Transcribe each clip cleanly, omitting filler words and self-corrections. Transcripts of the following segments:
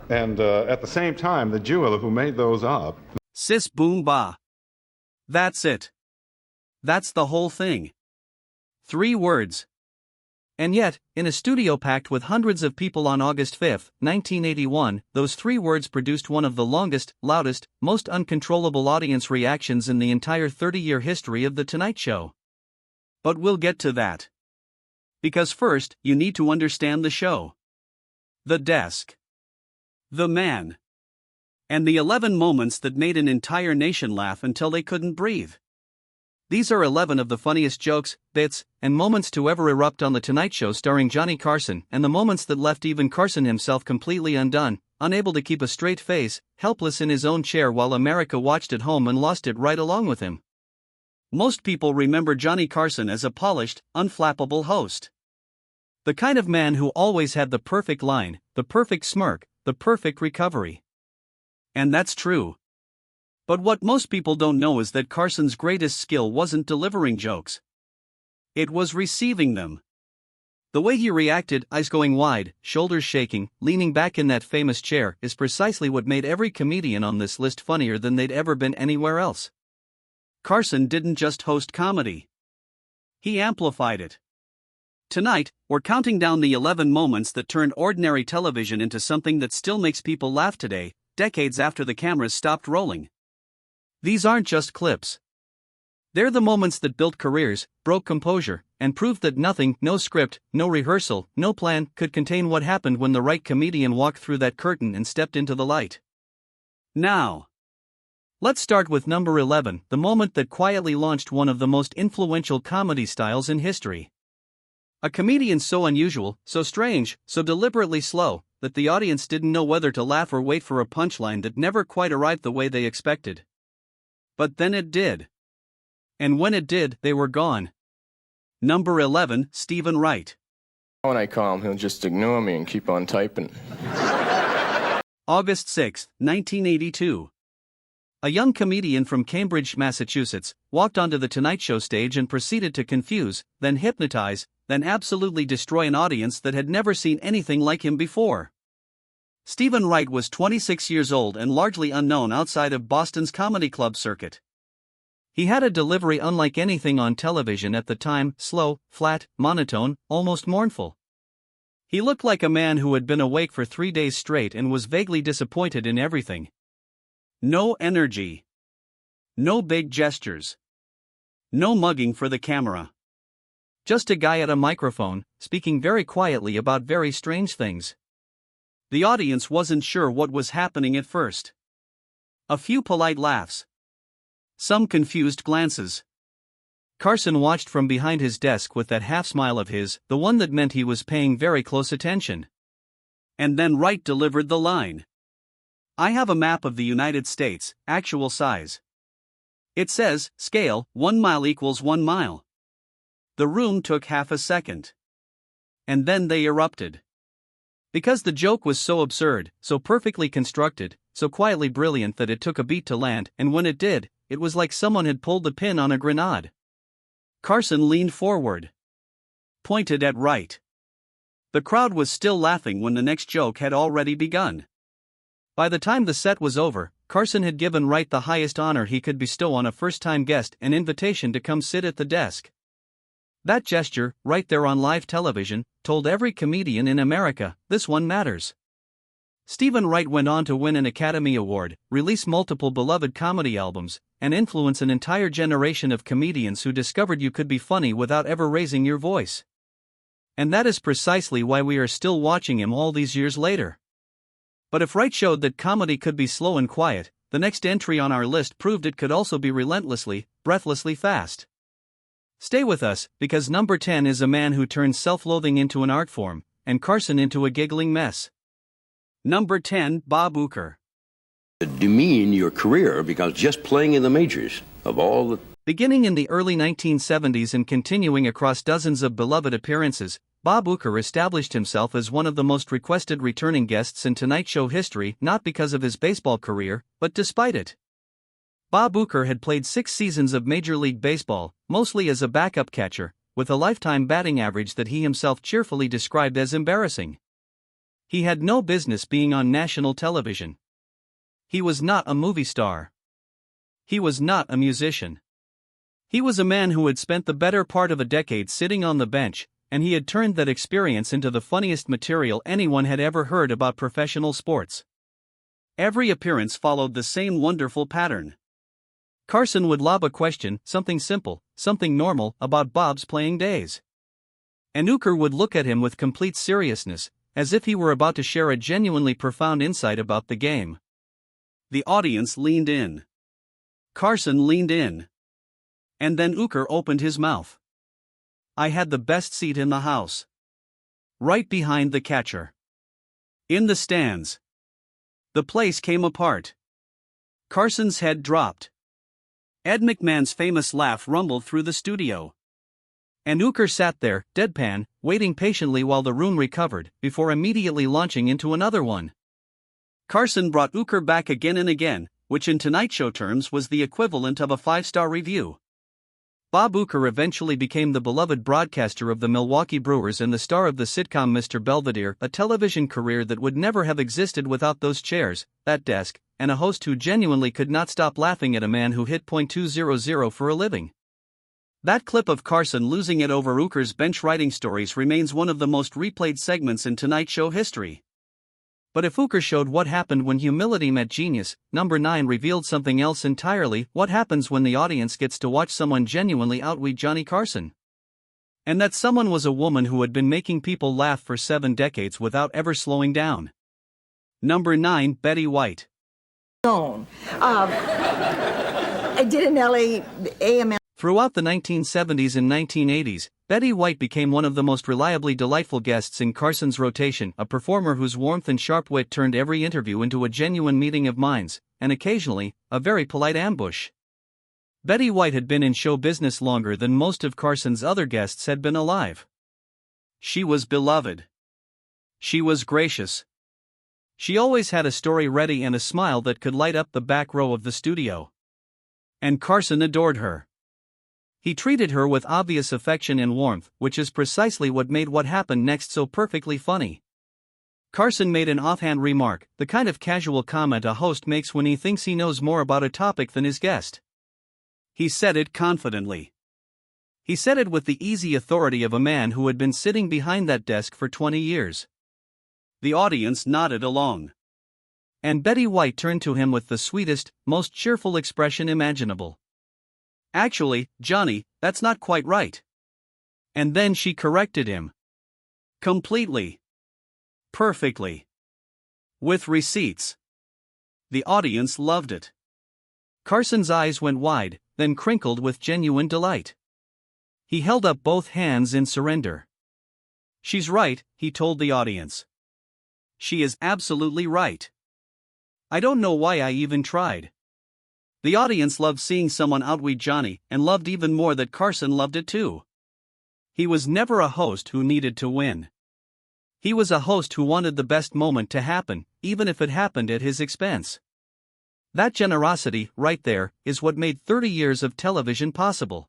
And at the same time, the jeweler who made those up. Sis boom ba. That's it. That's the whole thing. 3 words. And yet, in a studio packed with hundreds of people on August 5, 1981, those 3 words produced one of the longest, loudest, most uncontrollable audience reactions in the entire 30-year history of The Tonight Show. But we'll get to that. Because first, you need to understand the show. The desk. The man. And the 11 moments that made an entire nation laugh until they couldn't breathe. These are 11 of the funniest jokes, bits, and moments to ever erupt on The Tonight Show starring Johnny Carson, and the moments that left even Carson himself completely undone, unable to keep a straight face, helpless in his own chair while America watched at home and lost it right along with him. Most people remember Johnny Carson as a polished, unflappable host. The kind of man who always had the perfect line, the perfect smirk, the perfect recovery. And that's true. But what most people don't know is that Carson's greatest skill wasn't delivering jokes. It was receiving them. The way he reacted, eyes going wide, shoulders shaking, leaning back in that famous chair, is precisely what made every comedian on this list funnier than they'd ever been anywhere else. Carson didn't just host comedy. He amplified it. Tonight, we're counting down the 11 moments that turned ordinary television into something that still makes people laugh today, decades after the cameras stopped rolling. These aren't just clips. They're the moments that built careers, broke composure, and proved that nothing, no script, no rehearsal, no plan, could contain what happened when the right comedian walked through that curtain and stepped into the light. Now, let's start with number 11, the moment that quietly launched one of the most influential comedy styles in history. A comedian so unusual, so strange, so deliberately slow, that the audience didn't know whether to laugh or wait for a punchline that never quite arrived the way they expected. But then it did. And when it did, they were gone. Number 11, Stephen Wright. When I call him, he'll just ignore me and keep on typing. August 6, 1982. A young comedian from Cambridge, Massachusetts, walked onto the Tonight Show stage and proceeded to confuse, then hypnotize, then absolutely destroy an audience that had never seen anything like him before. Stephen Wright was 26 years old and largely unknown outside of Boston's comedy club circuit. He had a delivery unlike anything on television at the time, slow, flat, monotone, almost mournful. He looked like a man who had been awake for 3 days straight and was vaguely disappointed in everything. No energy. No big gestures. No mugging for the camera. Just a guy at a microphone, speaking very quietly about very strange things. The audience wasn't sure what was happening at first. A few polite laughs. Some confused glances. Carson watched from behind his desk with that half smile of his, the one that meant he was paying very close attention. And then Wright delivered the line. I have a map of the United States, actual size. It says, scale, 1 mile equals 1 mile. The room took half a second. And then they erupted. Because the joke was so absurd, so perfectly constructed, so quietly brilliant that it took a beat to land, and when it did, it was like someone had pulled the pin on a grenade. Carson leaned forward. Pointed at Wright. The crowd was still laughing when the next joke had already begun. By the time the set was over, Carson had given Wright the highest honor he could bestow on a first-time guest, an invitation to come sit at the desk. That gesture, right there on live television, told every comedian in America, this one matters. Stephen Wright went on to win an Academy Award, release multiple beloved comedy albums, and influence an entire generation of comedians who discovered you could be funny without ever raising your voice. And that is precisely why we are still watching him all these years later. But if Wright showed that comedy could be slow and quiet, the next entry on our list proved it could also be relentlessly, breathlessly fast. Stay with us, because number 10 is a man who turned self-loathing into an art form, and Carson into a giggling mess. Number 10, Bob Uecker. Demean your career because just playing in the majors, of all the... Beginning in the early 1970s and continuing across dozens of beloved appearances, Bob Uecker established himself as one of the most requested returning guests in Tonight Show history, not because of his baseball career, but despite it. Bob Uecker had played 6 seasons of Major League Baseball, mostly as a backup catcher, with a lifetime batting average that he himself cheerfully described as embarrassing. He had no business being on national television. He was not a movie star. He was not a musician. He was a man who had spent the better part of a decade sitting on the bench, and he had turned that experience into the funniest material anyone had ever heard about professional sports. Every appearance followed the same wonderful pattern. Carson would lob a question, something simple, something normal, about Bob's playing days. And Uecker would look at him with complete seriousness, as if he were about to share a genuinely profound insight about the game. The audience leaned in. Carson leaned in. And then Uecker opened his mouth. I had the best seat in the house. Right behind the catcher. In the stands. The place came apart. Carson's head dropped. Ed McMahon's famous laugh rumbled through the studio. And Uecker sat there, deadpan, waiting patiently while the room recovered, before immediately launching into another one. Carson brought Uecker back again and again, which in Tonight Show terms was the equivalent of a 5-star review. Bob Uecker eventually became the beloved broadcaster of the Milwaukee Brewers and the star of the sitcom Mr. Belvedere, a television career that would never have existed without those chairs, that desk, and a host who genuinely could not stop laughing at a man who hit .200 for a living. That clip of Carson losing it over Uecker's bench writing stories remains one of the most replayed segments in Tonight Show history. But if Uecker showed what happened when humility met genius, number 9 revealed something else entirely: what happens when the audience gets to watch someone genuinely outwit Johnny Carson. And that someone was a woman who had been making people laugh for 7 decades without ever slowing down. Number 9, Betty White. I did an LA AM. Throughout the 1970s and 1980s, Betty White became one of the most reliably delightful guests in Carson's rotation, a performer whose warmth and sharp wit turned every interview into a genuine meeting of minds, and occasionally, a very polite ambush. Betty White had been in show business longer than most of Carson's other guests had been alive. She was beloved. She was gracious. She always had a story ready and a smile that could light up the back row of the studio. And Carson adored her. He treated her with obvious affection and warmth, which is precisely what made what happened next so perfectly funny. Carson made an offhand remark, the kind of casual comment a host makes when he thinks he knows more about a topic than his guest. He said it confidently. He said it with the easy authority of a man who had been sitting behind that desk for 20 years. The audience nodded along. And Betty White turned to him with the sweetest, most cheerful expression imaginable. Actually, Johnny, that's not quite right. And then she corrected him. Completely. Perfectly. With receipts. The audience loved it. Carson's eyes went wide, then crinkled with genuine delight. He held up both hands in surrender. She's right, he told the audience. She is absolutely right. I don't know why I even tried. The audience loved seeing someone outwit Johnny, and loved even more that Carson loved it too. He was never a host who needed to win. He was a host who wanted the best moment to happen, even if it happened at his expense. That generosity, right there, is what made 30 years of television possible.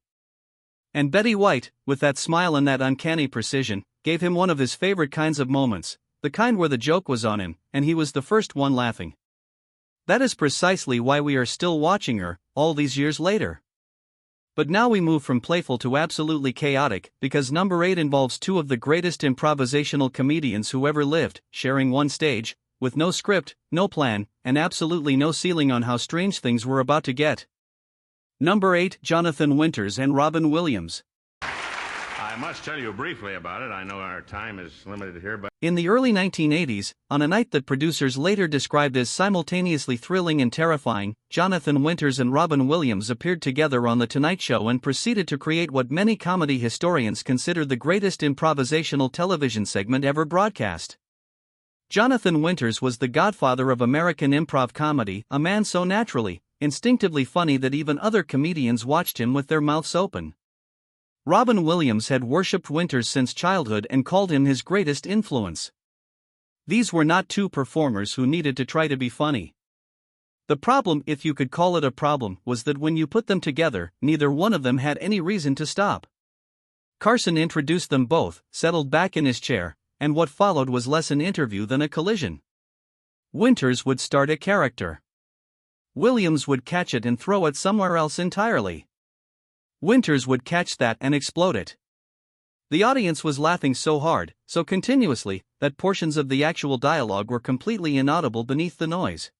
And Betty White, with that smile and that uncanny precision, gave him one of his favorite kinds of moments, the kind where the joke was on him, and he was the first one laughing. That is precisely why we are still watching her, all these years later. But now we move from playful to absolutely chaotic, because number 8 involves two of the greatest improvisational comedians who ever lived, sharing one stage, with no script, no plan, and absolutely no ceiling on how strange things were about to get. Number 8, Jonathan Winters and Robin Williams. I must tell you briefly about it. I know our time is limited here, but In the early 1980s, on a night that producers later described as simultaneously thrilling and terrifying, Jonathan Winters and Robin Williams appeared together on The Tonight Show and proceeded to create what many comedy historians consider the greatest improvisational television segment ever broadcast. Jonathan Winters was the godfather of American improv comedy, a man so naturally, instinctively funny that even other comedians watched him with their mouths open. Robin Williams had worshipped Winters since childhood and called him his greatest influence. These were not two performers who needed to try to be funny. The problem, if you could call it a problem, was that when you put them together, neither one of them had any reason to stop. Carson introduced them both, settled back in his chair, and what followed was less an interview than a collision. Winters would start a character. Williams would catch it and throw it somewhere else entirely. Winters would catch that and explode it. The audience was laughing so hard, so continuously, that portions of the actual dialogue were completely inaudible beneath the noise.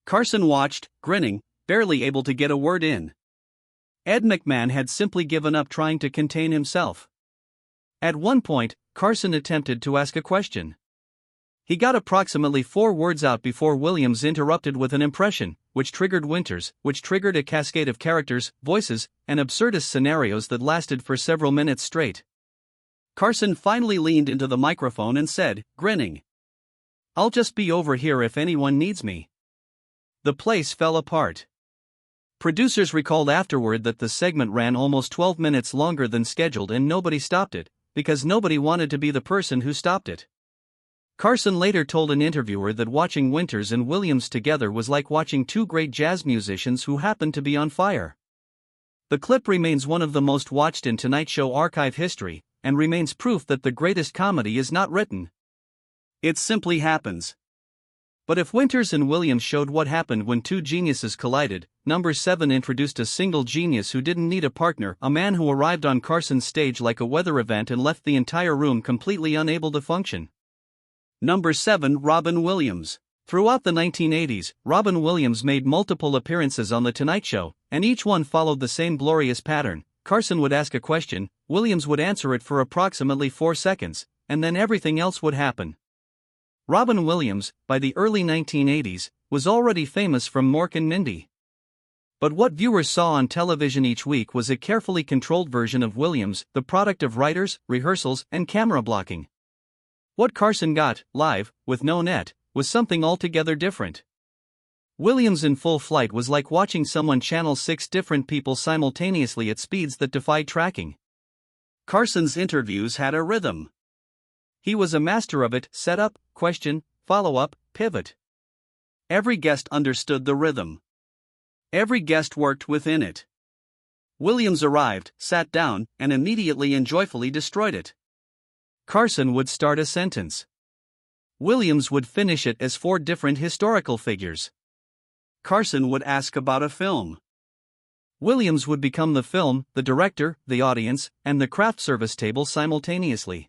Carson watched, grinning, barely able to get a word in. Ed McMahon had simply given up trying to contain himself. At one point, Carson attempted to ask a question. He got approximately 4 words out before Williams interrupted with an impression, which triggered Winters, which triggered a cascade of characters, voices, and absurdist scenarios that lasted for several minutes straight. Carson finally leaned into the microphone and said, grinning, "I'll just be over here if anyone needs me." The place fell apart. Producers recalled afterward that the segment ran almost 12 minutes longer than scheduled and nobody stopped it, because nobody wanted to be the person who stopped it. Carson later told an interviewer that watching Winters and Williams together was like watching 2 great jazz musicians who happened to be on fire. The clip remains one of the most watched in Tonight Show archive history, and remains proof that the greatest comedy is not written. It simply happens. But if Winters and Williams showed what happened when 2 geniuses collided, number 7 introduced a single genius who didn't need a partner, a man who arrived on Carson's stage like a weather event and left the entire room completely unable to function. Number 7, Robin Williams. Throughout the 1980s, Robin Williams made multiple appearances on The Tonight Show, and each one followed the same glorious pattern. Carson would ask a question, Williams would answer it for approximately 4 seconds, and then everything else would happen. Robin Williams, by the early 1980s, was already famous from Mork and Mindy. But what viewers saw on television each week was a carefully controlled version of Williams, the product of writers, rehearsals, and camera blocking. What Carson got, live, with no net, was something altogether different. Williams in full flight was like watching someone channel 6 different people simultaneously at speeds that defied tracking. Carson's interviews had a rhythm. He was a master of it: setup, question, follow-up, pivot. Every guest understood the rhythm. Every guest worked within it. Williams arrived, sat down, and immediately and joyfully destroyed it. Carson would start a sentence. Williams would finish it as 4 different historical figures. Carson would ask about a film. Williams would become the film, the director, the audience, and the craft service table simultaneously.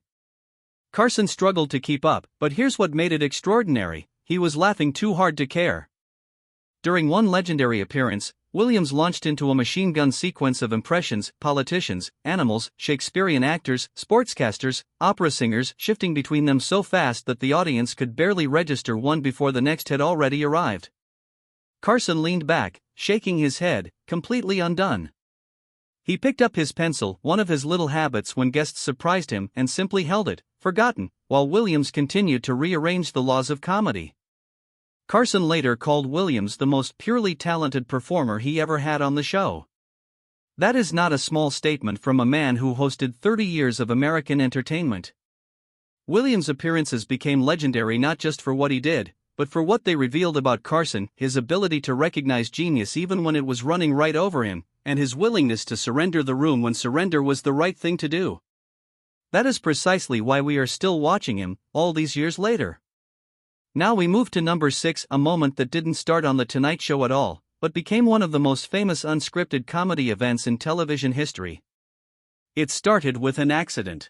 Carson struggled to keep up, but here's what made it extraordinary: he was laughing too hard to care. During one legendary appearance, Williams launched into a machine gun sequence of impressions, politicians, animals, Shakespearean actors, sportscasters, opera singers, shifting between them so fast that the audience could barely register one before the next had already arrived. Carson leaned back, shaking his head, completely undone. He picked up his pencil, one of his little habits when guests surprised him, and simply held it, forgotten, while Williams continued to rearrange the laws of comedy. Carson later called Williams the most purely talented performer he ever had on the show. That is not a small statement from a man who hosted 30 years of American entertainment. Williams' appearances became legendary not just for what he did, but for what they revealed about Carson: his ability to recognize genius even when it was running right over him, and his willingness to surrender the room when surrender was the right thing to do. That is precisely why we are still watching him, all these years later. Now we move to number 6, a moment that didn't start on The Tonight Show at all, but became one of the most famous unscripted comedy events in television history. It started with an accident.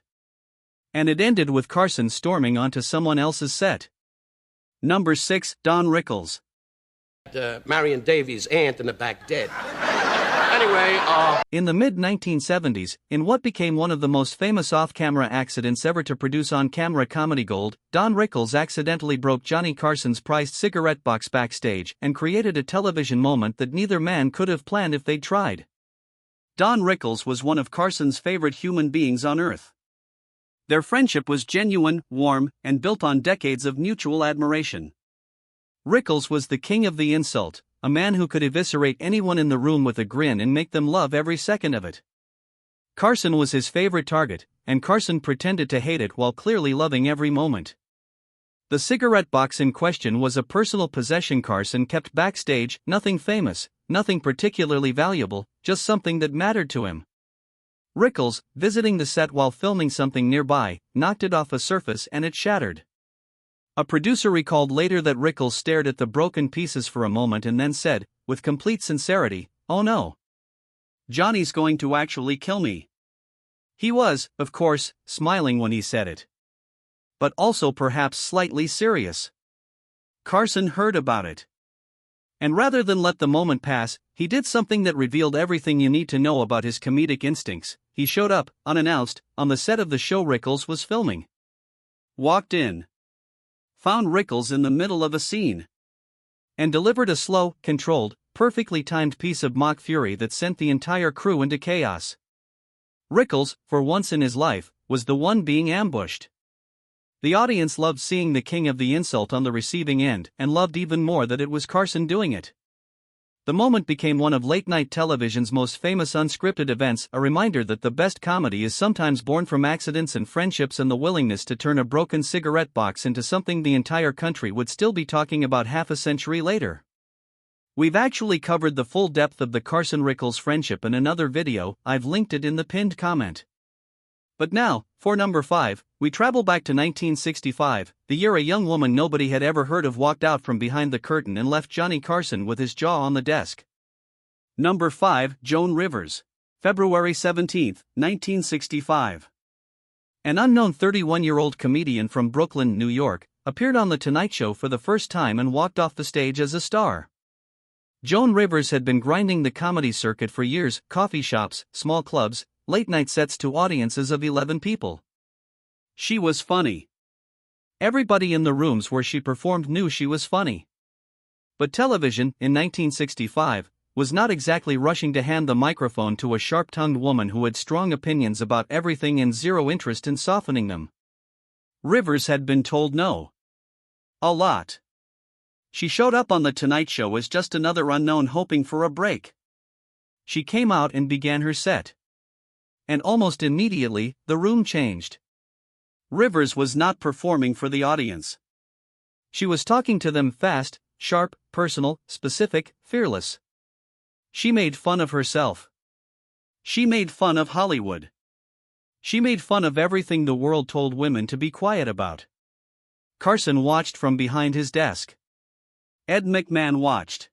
And it ended with Carson storming onto someone else's set. Number 6, Don Rickles. Marion Davies' aunt in the back dead. In the mid-1970s, in what became one of the most famous off-camera accidents ever to produce on-camera comedy gold, Don Rickles accidentally broke Johnny Carson's prized cigarette box backstage and created a television moment that neither man could have planned if they'd tried. Don Rickles was one of Carson's favorite human beings on earth. Their friendship was genuine, warm, and built on decades of mutual admiration. Rickles was the king of the insult, a man who could eviscerate anyone in the room with a grin and make them love every second of it. Carson was his favorite target, and Carson pretended to hate it while clearly loving every moment. The cigarette box in question was a personal possession Carson kept backstage, nothing famous, nothing particularly valuable, just something that mattered to him. Rickles, visiting the set while filming something nearby, knocked it off a surface and it shattered. A producer recalled later that Rickles stared at the broken pieces for a moment and then said, with complete sincerity, "Oh no. Johnny's going to actually kill me." He was, of course, smiling when he said it. But also perhaps slightly serious. Carson heard about it. And rather than let the moment pass, he did something that revealed everything you need to know about his comedic instincts. He showed up, unannounced, on the set of the show Rickles was filming. Walked in. Found Rickles in the middle of a scene. And delivered a slow, controlled, perfectly timed piece of mock fury that sent the entire crew into chaos. Rickles, for once in his life, was the one being ambushed. The audience loved seeing the king of the insult on the receiving end and loved even more that it was Carson doing it. The moment became one of late-night television's most famous unscripted events, a reminder that the best comedy is sometimes born from accidents and friendships and the willingness to turn a broken cigarette box into something the entire country would still be talking about half a century later. We've actually covered the full depth of the Carson-Rickles friendship in another video. I've linked it in the pinned comment. But now, for number 5, we travel back to 1965, the year a young woman nobody had ever heard of walked out from behind the curtain and left Johnny Carson with his jaw on the desk. Number 5, Joan Rivers. February 17, 1965. An unknown 31-year-old comedian from Brooklyn, New York, appeared on The Tonight Show for the first time and walked off the stage as a star. Joan Rivers had been grinding the comedy circuit for years, coffee shops, small clubs, late-night sets to audiences of 11 people. She was funny. Everybody in the rooms where she performed knew she was funny. But television, in 1965, was not exactly rushing to hand the microphone to a sharp-tongued woman who had strong opinions about everything and zero interest in softening them. Rivers had been told no. A lot. She showed up on The Tonight Show as just another unknown hoping for a break. She came out and began her set. And almost immediately, the room changed. Rivers was not performing for the audience. She was talking to them fast, sharp, personal, specific, fearless. She made fun of herself. She made fun of Hollywood. She made fun of everything the world told women to be quiet about. Carson watched from behind his desk. Ed McMahon watched.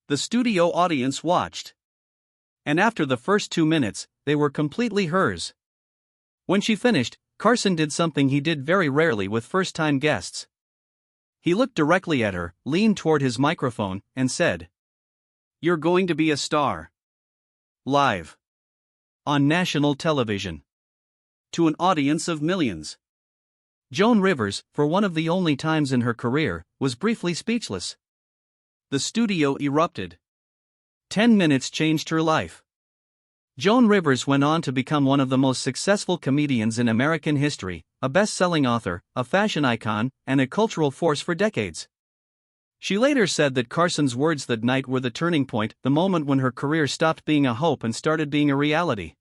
The studio audience watched. And after the first 2 minutes, they were completely hers. When she finished, Carson did something he did very rarely with first-time guests. He looked directly at her, leaned toward his microphone, and said, "You're going to be a star. Live. On national television. To an audience of millions." Joan Rivers, for one of the only times in her career, was briefly speechless. The studio erupted. 10 minutes changed her life. Joan Rivers went on to become one of the most successful comedians in American history, a best-selling author, a fashion icon, and a cultural force for decades. She later said that Carson's words that night were the turning point, the moment when her career stopped being a hope and started being a reality.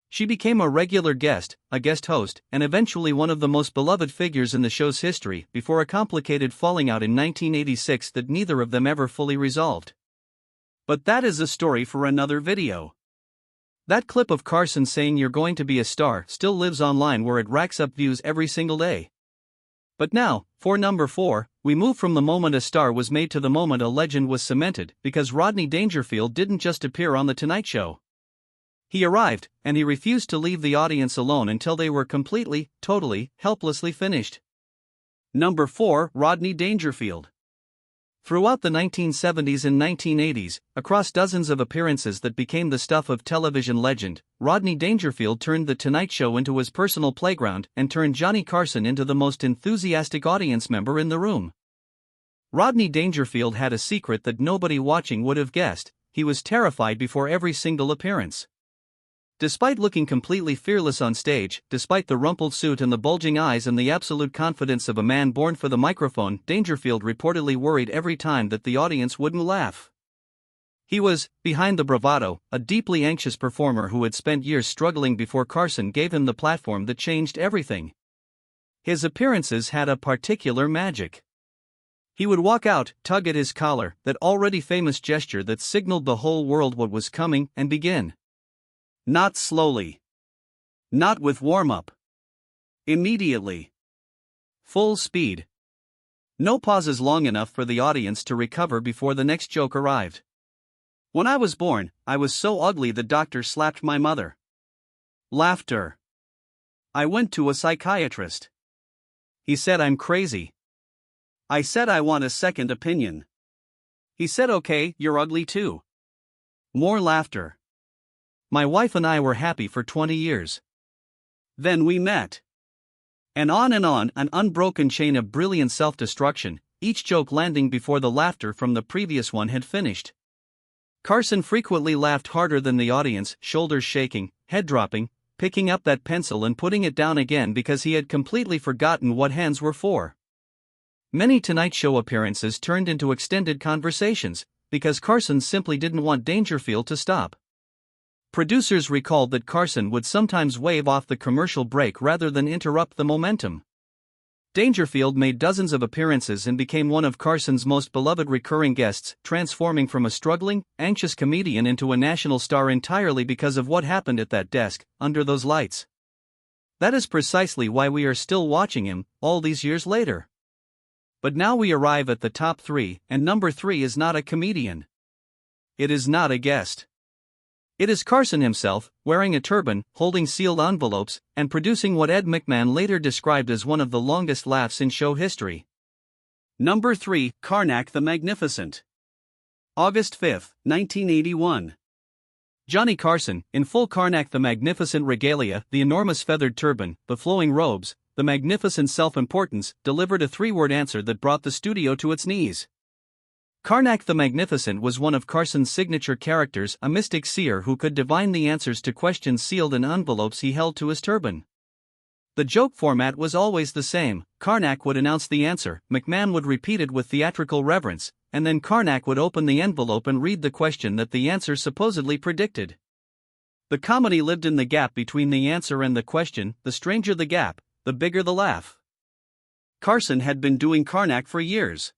She became a regular guest, a guest host, and eventually one of the most beloved figures in the show's history, before a complicated falling out in 1986 that neither of them ever fully resolved. But that is a story for another video. That clip of Carson saying "you're going to be a star" still lives online, where it racks up views every single day. But now, for number 4, we move from the moment a star was made to the moment a legend was cemented, because Rodney Dangerfield didn't just appear on The Tonight Show. He arrived, and he refused to leave the audience alone until they were completely, totally, helplessly finished. Number 4, Rodney Dangerfield. Throughout the 1970s and 1980s, across dozens of appearances that became the stuff of television legend, Rodney Dangerfield turned The Tonight Show into his personal playground and turned Johnny Carson into the most enthusiastic audience member in the room. Rodney Dangerfield had a secret that nobody watching would have guessed: he was terrified before every single appearance. Despite looking completely fearless on stage, despite the rumpled suit and the bulging eyes and the absolute confidence of a man born for the microphone, Dangerfield reportedly worried every time that the audience wouldn't laugh. He was, behind the bravado, a deeply anxious performer who had spent years struggling before Carson gave him the platform that changed everything. His appearances had a particular magic. He would walk out, tug at his collar, that already famous gesture that signaled the whole world what was coming, and begin. Not slowly. Not with warm-up. Immediately. Full speed. No pauses long enough for the audience to recover before the next joke arrived. When I was born, I was so ugly the doctor slapped my mother. Laughter. I went to a psychiatrist. He said I'm crazy. I said I want a second opinion. He said okay, you're ugly too. More laughter. My wife and I were happy for 20 years. Then we met. And on, an unbroken chain of brilliant self-destruction, each joke landing before the laughter from the previous one had finished. Carson frequently laughed harder than the audience, shoulders shaking, head dropping, picking up that pencil and putting it down again because he had completely forgotten what hands were for. Many Tonight Show appearances turned into extended conversations, because Carson simply didn't want Dangerfield to stop. Producers recalled that Carson would sometimes wave off the commercial break rather than interrupt the momentum. Dangerfield made dozens of appearances and became one of Carson's most beloved recurring guests, transforming from a struggling, anxious comedian into a national star entirely because of what happened at that desk, under those lights. That is precisely why we are still watching him, all these years later. But now we arrive at the top 3, and number 3 is not a comedian. It is not a guest. It is Carson himself, wearing a turban, holding sealed envelopes, and producing what Ed McMahon later described as one of the longest laughs in show history. Number 3, Karnak the Magnificent. August 5, 1981. Johnny Carson, in full Karnak the Magnificent regalia, the enormous feathered turban, the flowing robes, the magnificent self-importance, delivered a 3-word answer that brought the studio to its knees. Karnak the Magnificent was one of Carson's signature characters, a mystic seer who could divine the answers to questions sealed in envelopes he held to his turban. The joke format was always the same. Karnak would announce the answer, McMahon would repeat it with theatrical reverence, and then Karnak would open the envelope and read the question that the answer supposedly predicted. The comedy lived in the gap between the answer and the question. The stranger the gap, the bigger the laugh. Carson had been doing Karnak for years.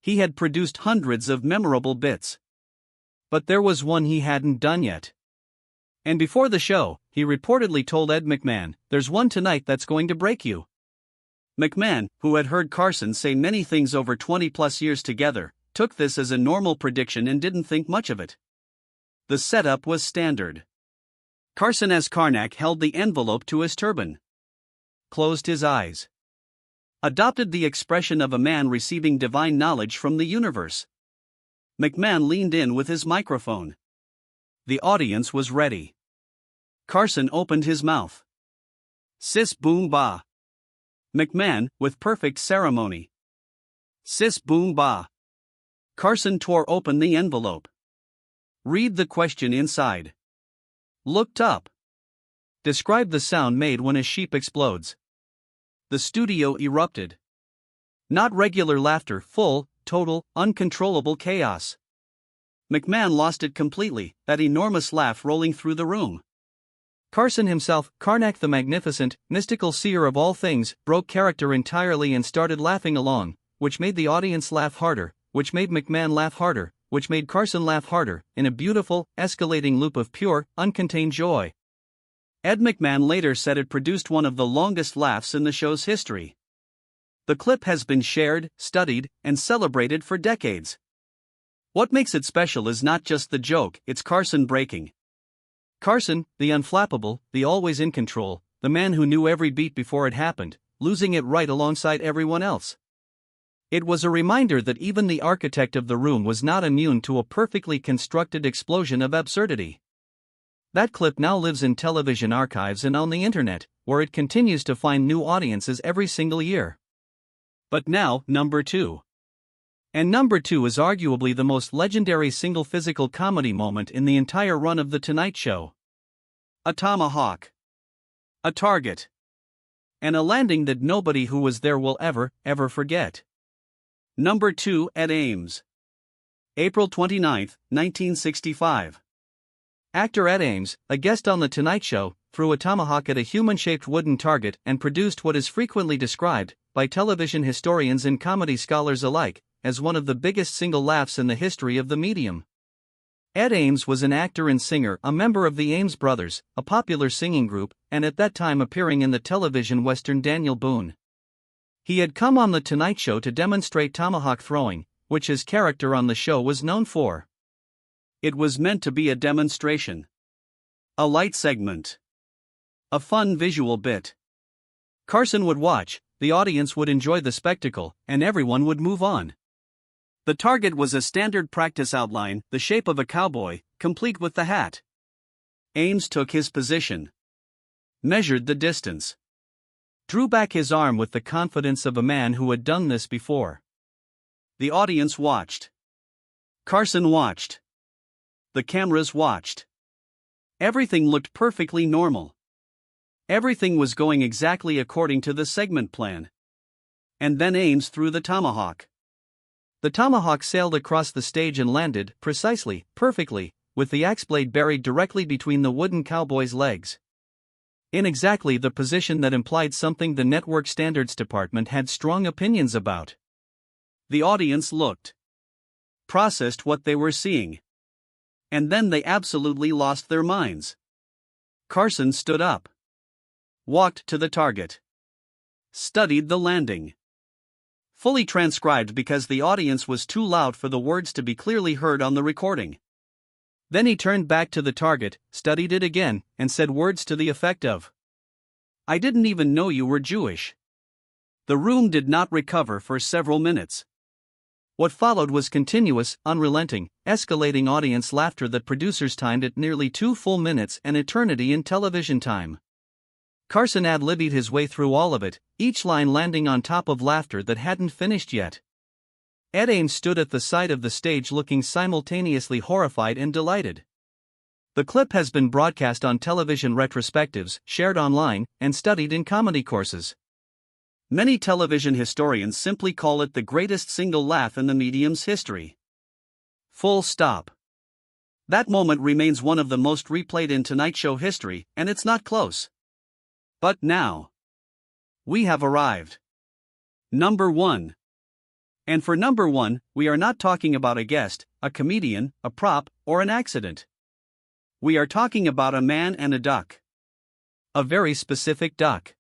He had produced hundreds of memorable bits. But there was one he hadn't done yet. And before the show, he reportedly told Ed McMahon, "There's one tonight that's going to break you." McMahon, who had heard Carson say many things over 20-plus years together, took this as a normal prediction and didn't think much of it. The setup was standard. Carson as Karnak held the envelope to his turban. Closed his eyes. Adopted the expression of a man receiving divine knowledge from the universe. McMahon leaned in with his microphone. The audience was ready. Carson opened his mouth. Sis boom ba. McMahon, with perfect ceremony. Sis boom ba. Carson tore open the envelope. Read the question inside. Looked up. Describe the sound made when a sheep explodes. The studio erupted. Not regular laughter, full, total, uncontrollable chaos. McMahon lost it completely, that enormous laugh rolling through the room. Carson himself, Karnak the Magnificent, mystical seer of all things, broke character entirely and started laughing along, which made the audience laugh harder, which made McMahon laugh harder, which made Carson laugh harder, in a beautiful, escalating loop of pure, uncontained joy. Ed McMahon later said it produced one of the longest laughs in the show's history. The clip has been shared, studied, and celebrated for decades. What makes it special is not just the joke, it's Carson breaking. Carson, the unflappable, the always in control, the man who knew every beat before it happened, losing it right alongside everyone else. It was a reminder that even the architect of the room was not immune to a perfectly constructed explosion of absurdity. That clip now lives in television archives and on the internet, where it continues to find new audiences every single year. But now, number 2. And number 2 is arguably the most legendary single physical comedy moment in the entire run of The Tonight Show. A tomahawk. A target. And a landing that nobody who was there will ever forget. Number 2 at Ames. April 29, 1965. Actor Ed Ames, a guest on The Tonight Show, threw a tomahawk at a human-shaped wooden target and produced what is frequently described, by television historians and comedy scholars alike, as one of the biggest single laughs in the history of the medium. Ed Ames was an actor and singer, a member of the Ames Brothers, a popular singing group, and at that time appearing in the television western Daniel Boone. He had come on The Tonight Show to demonstrate tomahawk throwing, which his character on the show was known for. It was meant to be a demonstration. A light segment. A fun visual bit. Carson would watch, the audience would enjoy the spectacle, and everyone would move on. The target was a standard practice outline, the shape of a cowboy, complete with the hat. Ames took his position. Measured the distance. Drew back his arm with the confidence of a man who had done this before. The audience watched. Carson watched. The cameras watched. Everything looked perfectly normal. Everything was going exactly according to the segment plan. And then Ames threw the tomahawk. The tomahawk sailed across the stage and landed, precisely, perfectly, with the axe blade buried directly between the wooden cowboy's legs. In exactly the position that implied something the network standards department had strong opinions about. The audience looked. Processed what they were seeing. And then they absolutely lost their minds. Carson stood up. Walked to the target. Studied the landing. Fully transcribed because the audience was too loud for the words to be clearly heard on the recording. Then he turned back to the target, studied it again, and said words to the effect of, "I didn't even know you were Jewish." The room did not recover for several minutes. What followed was continuous, unrelenting, escalating audience laughter that producers timed at nearly 2 full minutes, an eternity in television time. Carson ad-libbied his way through all of it, each line landing on top of laughter that hadn't finished yet. Ed Ames stood at the side of the stage looking simultaneously horrified and delighted. The clip has been broadcast on television retrospectives, shared online, and studied in comedy courses. Many television historians simply call it the greatest single laugh in the medium's history. Full stop. That moment remains one of the most replayed in Tonight Show history, and it's not close. But now, we have arrived. Number 1. And for number 1, we are not talking about a guest, a comedian, a prop, or an accident. We are talking about a man and a duck. A very specific duck.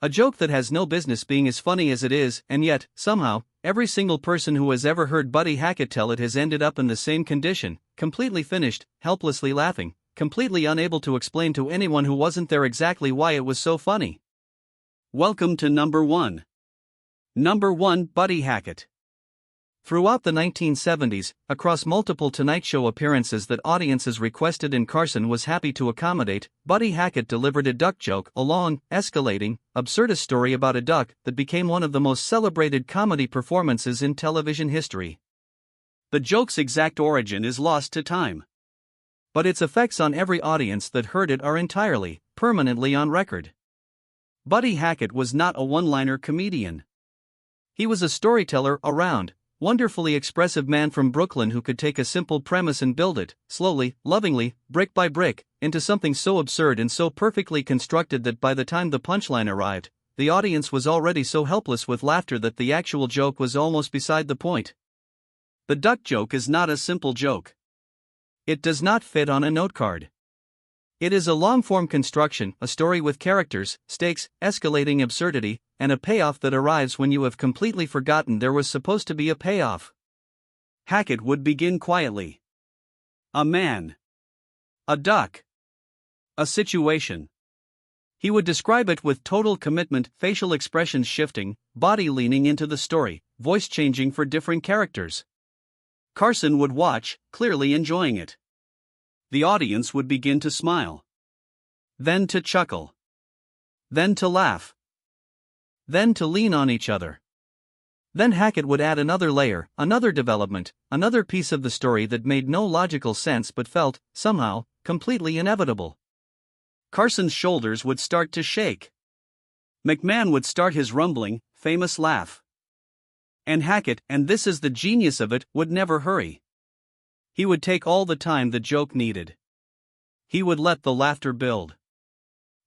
A joke that has no business being as funny as it is, and yet, somehow, every single person who has ever heard Buddy Hackett tell it has ended up in the same condition, completely finished, helplessly laughing, completely unable to explain to anyone who wasn't there exactly why it was so funny. Welcome to number 1. Number 1, Buddy Hackett. Throughout the 1970s, across multiple Tonight Show appearances that audiences requested and Carson was happy to accommodate, Buddy Hackett delivered a duck joke, a long, escalating, absurdist story about a duck that became one of the most celebrated comedy performances in television history. The joke's exact origin is lost to time. But its effects on every audience that heard it are entirely, permanently on record. Buddy Hackett was not a one-liner comedian. He was a storyteller, a round, wonderfully expressive man from Brooklyn who could take a simple premise and build it, slowly, lovingly, brick by brick, into something so absurd and so perfectly constructed that by the time the punchline arrived, the audience was already so helpless with laughter that the actual joke was almost beside the point. The duck joke is not a simple joke. It does not fit on a note card. It is a long-form construction, a story with characters, stakes, escalating absurdity, and a payoff that arrives when you have completely forgotten there was supposed to be a payoff. Hackett would begin quietly. A man. A duck. A situation. He would describe it with total commitment, facial expressions shifting, body leaning into the story, voice changing for different characters. Carson would watch, clearly enjoying it. The audience would begin to smile. Then to chuckle. Then to laugh. Then to lean on each other. Then Hackett would add another layer, another development, another piece of the story that made no logical sense but felt, somehow, completely inevitable. Carson's shoulders would start to shake. McMahon would start his rumbling, famous laugh. And Hackett, and this is the genius of it, would never hurry. He would take all the time the joke needed. He would let the laughter build.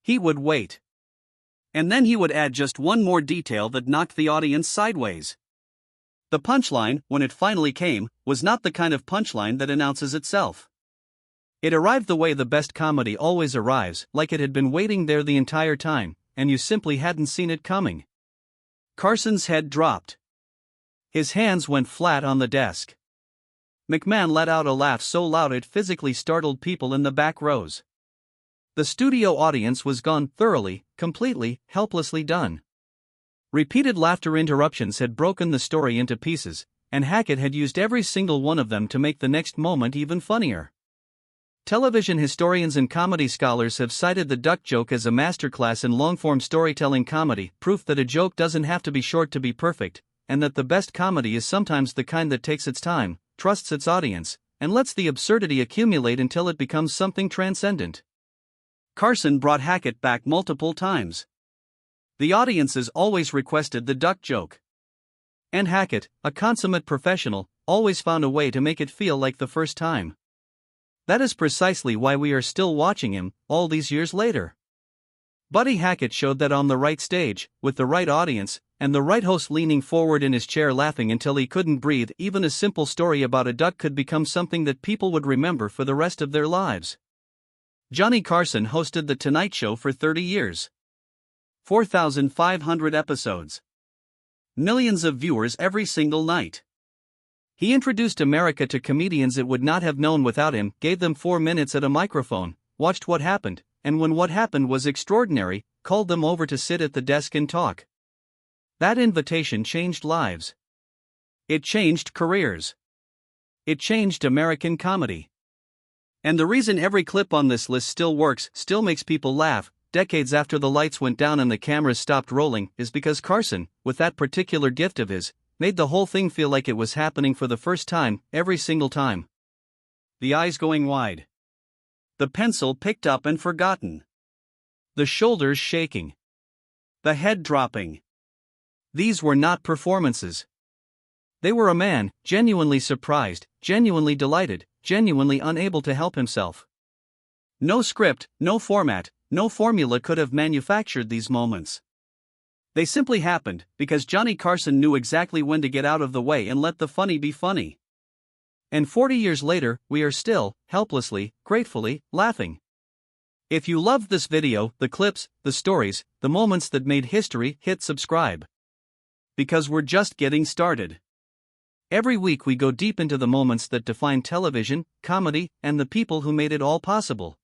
He would wait. And then he would add just one more detail that knocked the audience sideways. The punchline, when it finally came, was not the kind of punchline that announces itself. It arrived the way the best comedy always arrives, like it had been waiting there the entire time, and you simply hadn't seen it coming. Carson's head dropped. His hands went flat on the desk. McMahon let out a laugh so loud it physically startled people in the back rows. The studio audience was gone, thoroughly, completely, helplessly done. Repeated laughter interruptions had broken the story into pieces, and Hackett had used every single one of them to make the next moment even funnier. Television historians and comedy scholars have cited the duck joke as a masterclass in long-form storytelling comedy, proof that a joke doesn't have to be short to be perfect, and that the best comedy is sometimes the kind that takes its time, trusts its audience, and lets the absurdity accumulate until it becomes something transcendent. Carson brought Hackett back multiple times. The audiences always requested the duck joke. And Hackett, a consummate professional, always found a way to make it feel like the first time. That is precisely why we are still watching him, all these years later. Buddy Hackett showed that on the right stage, with the right audience, and the right host leaning forward in his chair laughing until he couldn't breathe, even a simple story about a duck could become something that people would remember for the rest of their lives. Johnny Carson hosted The Tonight Show for 30 years. 4,500 episodes. Millions of viewers every single night. He introduced America to comedians it would not have known without him, gave them 4 minutes at a microphone, watched what happened, and when what happened was extraordinary, called them over to sit at the desk and talk. That invitation changed lives. It changed careers. It changed American comedy. And the reason every clip on this list still works, still makes people laugh, decades after the lights went down and the cameras stopped rolling, is because Carson, with that particular gift of his, made the whole thing feel like it was happening for the first time, every single time. The eyes going wide. The pencil picked up and forgotten. The shoulders shaking. The head dropping. These were not performances. They were a man, genuinely surprised, genuinely delighted, genuinely unable to help himself. No script, no format, no formula could have manufactured these moments. They simply happened, because Johnny Carson knew exactly when to get out of the way and let the funny be funny. And 40 years later, we are still, helplessly, gratefully, laughing. If you loved this video, the clips, the stories, the moments that made history, hit subscribe. Because we're just getting started. Every week we go deep into the moments that define television, comedy, and the people who made it all possible.